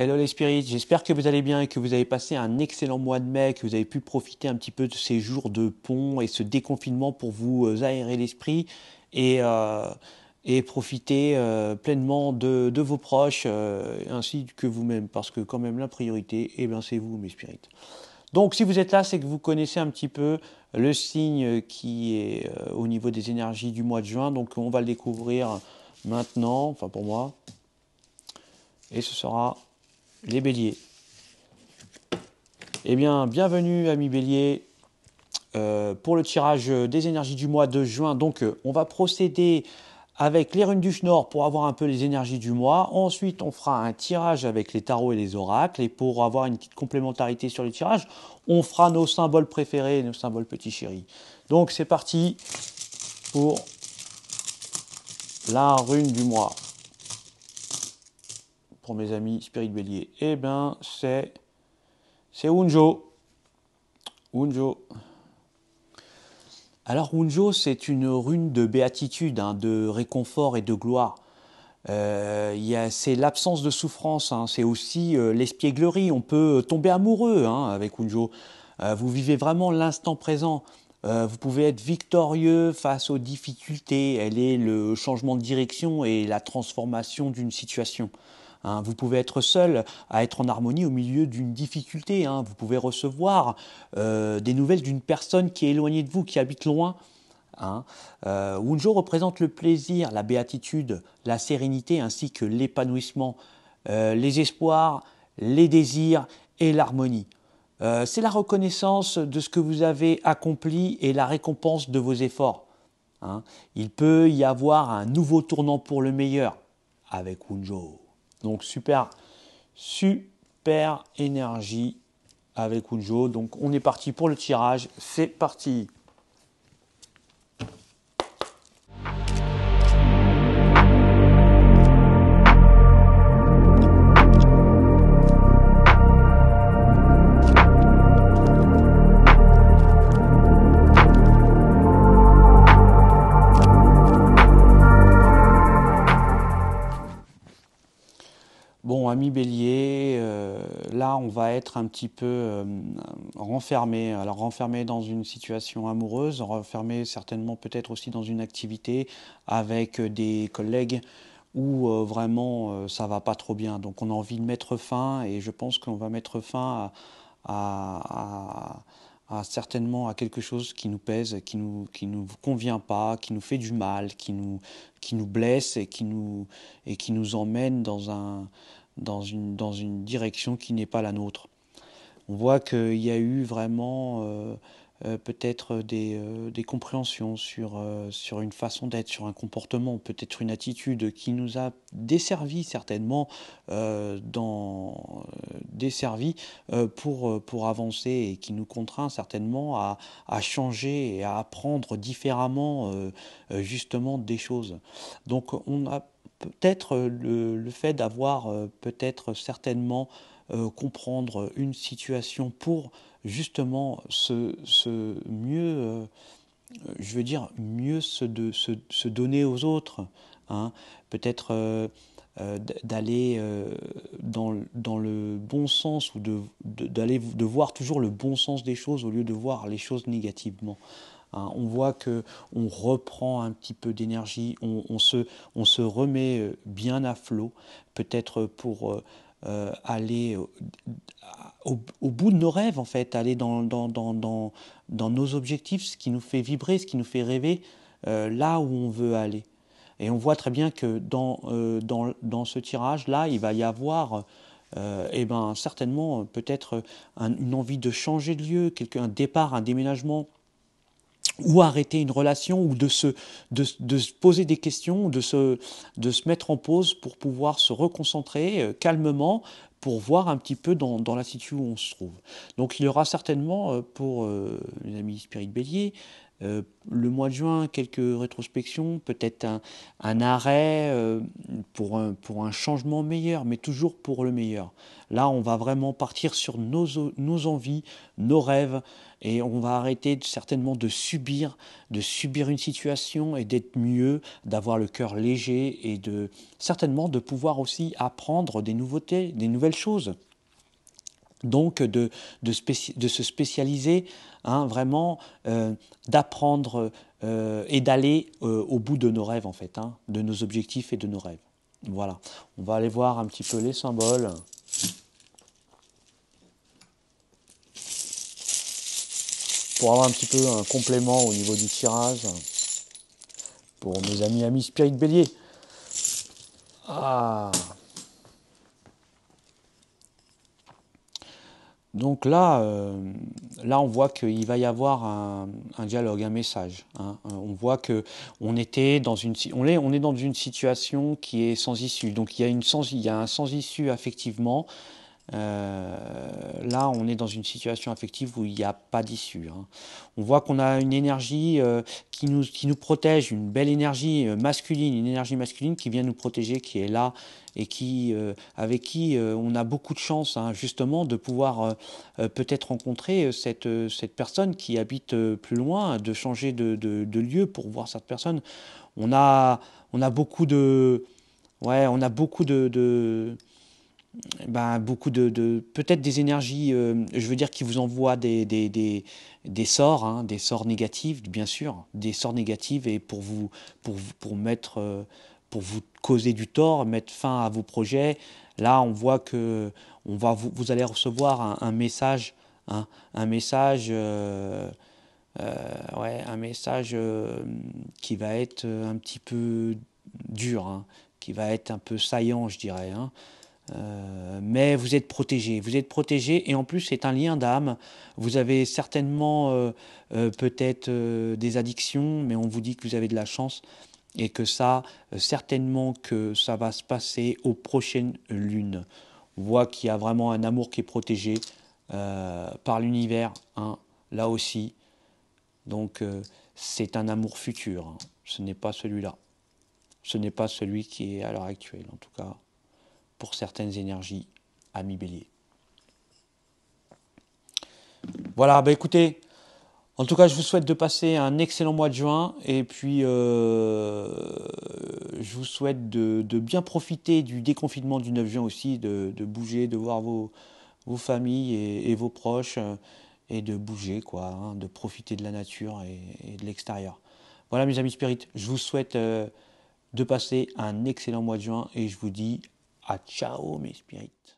Hello les spirits, j'espère que vous allez bien et que vous avez passé un excellent mois de mai, que vous avez pu profiter un petit peu de ces jours de pont et ce déconfinement pour vous aérer l'esprit et, euh, et profiter pleinement de vos proches ainsi que vous-même, parce que quand même la priorité, eh bien, c'est vous mes spirits. Donc si vous êtes là, c'est que vous connaissez un petit peu le signe qui est au niveau des énergies du mois de juin, donc on va le découvrir maintenant, enfin pour moi, et ce sera les béliers. Eh bien, bienvenue amis béliers pour le tirage des énergies du mois de juin. Donc, on va procéder avec les runes du Schnorr pour avoir un peu les énergies du mois. Ensuite, on fera un tirage avec les tarots et les oracles. Et pour avoir une petite complémentarité sur les tirages, on fera nos symboles préférés, nos symboles petits chéris. Donc, c'est parti pour la rune du mois. Pour mes amis Spirit Bélier, eh bien, c'est Wunjo. Wunjo. Alors Wunjo, c'est une rune de béatitude, hein, de réconfort et de gloire. C'est l'absence de souffrance, hein, c'est aussi l'espièglerie. On peut tomber amoureux hein, avec Wunjo. Vous vivez vraiment l'instant présent. Vous pouvez être victorieux face aux difficultés. Elle est le changement de direction et la transformation d'une situation. Hein, vous pouvez être seul à être en harmonie au milieu d'une difficulté. Hein. Vous pouvez recevoir des nouvelles d'une personne qui est éloignée de vous, qui habite loin. Hein. Wunjo représente le plaisir, la béatitude, la sérénité ainsi que l'épanouissement, les espoirs, les désirs et l'harmonie. C'est la reconnaissance de ce que vous avez accompli et la récompense de vos efforts. Hein. Il peut y avoir un nouveau tournant pour le meilleur avec Wunjo. Donc super énergie avec Wunjo. Donc on est parti pour le tirage. C'est parti. Bon, ami Bélier, là on va être un petit peu renfermé. Alors renfermé dans une situation amoureuse, renfermé certainement peut-être aussi dans une activité avec des collègues où vraiment ça va pas trop bien. Donc on a envie de mettre fin et je pense qu'on va mettre fin certainement à quelque chose qui nous pèse, qui nous convient pas, qui nous fait du mal, qui nous blesse et qui nous emmène dans une direction qui n'est pas la nôtre. On voit qu'il y a eu vraiment peut-être des compréhensions sur une façon d'être, sur un comportement, peut-être une attitude qui nous a desservi certainement, desservi pour avancer et qui nous contraint certainement à changer et à apprendre différemment justement des choses. Donc on a peut-être le fait d'avoir peut-être certainement comprendre une situation pour justement mieux, je veux dire, mieux se donner aux autres. Hein. Peut-être d'aller dans le bon sens ou de voir toujours le bon sens des choses au lieu de voir les choses négativement. Hein, on voit qu'on reprend un petit peu d'énergie, on se remet bien à flot, peut-être pour aller au bout de nos rêves, en fait, aller dans nos objectifs, ce qui nous fait vibrer, ce qui nous fait rêver, là où on veut aller. Et on voit très bien que dans ce tirage-là, il va y avoir eh ben, certainement peut-être une envie de changer de lieu, un départ, un déménagement, ou arrêter une relation, ou de se poser des questions, de se mettre en pause pour pouvoir se reconcentrer calmement, pour voir un petit peu dans la situation où on se trouve. Donc il y aura certainement pour les amis Spirit Bélier, le mois de juin, quelques rétrospections, peut-être un arrêt pour un changement meilleur, mais toujours pour le meilleur. Là, on va vraiment partir sur nos envies, nos rêves, Et on va arrêter certainement de subir une situation et d'être mieux, d'avoir le cœur léger et certainement de pouvoir aussi apprendre des nouveautés, des nouvelles choses. Donc de se spécialiser, hein, vraiment, d'apprendre et d'aller au bout de nos rêves en fait, hein, de nos objectifs et de nos rêves. Voilà, on va aller voir un petit peu les symboles. Pour avoir un petit peu un complément au niveau du tirage. Pour mes amis Spirit Bélier. Ah. Donc là, on voit qu'il va y avoir un dialogue, un message. Hein. On voit que on est dans une situation qui est sans issue. Donc il y a un sans issue affectivement. Là, on est dans une situation affective où il n'y a pas d'issue. Hein. On voit qu'on a une énergie qui nous protège, une belle énergie masculine, une énergie masculine qui vient nous protéger, qui est là et avec qui on a beaucoup de chance, hein, justement, de pouvoir peut-être rencontrer cette personne qui habite plus loin, de changer de lieu pour voir cette personne. On a beaucoup de... Ouais, on a beaucoup beaucoup peut-être des énergies, je veux dire, qui vous envoient des sorts, hein, des sorts négatifs, bien sûr, des sorts négatifs et pour vous causer du tort, mettre fin à vos projets. Là, on voit que vous allez recevoir un message, hein, un message, un message qui va être un petit peu dur, hein, qui va être un peu saillant, je dirais. Hein. Mais vous êtes protégé et en plus c'est un lien d'âme. Vous avez certainement peut-être des addictions, mais on vous dit que vous avez de la chance et que ça, certainement que ça va se passer aux prochaines lunes. On voit qu'il y a vraiment un amour qui est protégé par l'univers, hein, là aussi. Donc c'est un amour futur, hein. Ce n'est pas celui-là. Ce n'est pas celui qui est à l'heure actuelle, en tout cas pour certaines énergies, amis Bélier. Voilà, écoutez, en tout cas, je vous souhaite de passer un excellent mois de juin et puis je vous souhaite de bien profiter du déconfinement du 9 juin aussi, de bouger, de voir vos familles et vos proches et de bouger, quoi, hein, de profiter de la nature et de l'extérieur. Voilà, mes amis spirites, je vous souhaite de passer un excellent mois de juin et je vous dis à ciao, mes spirites.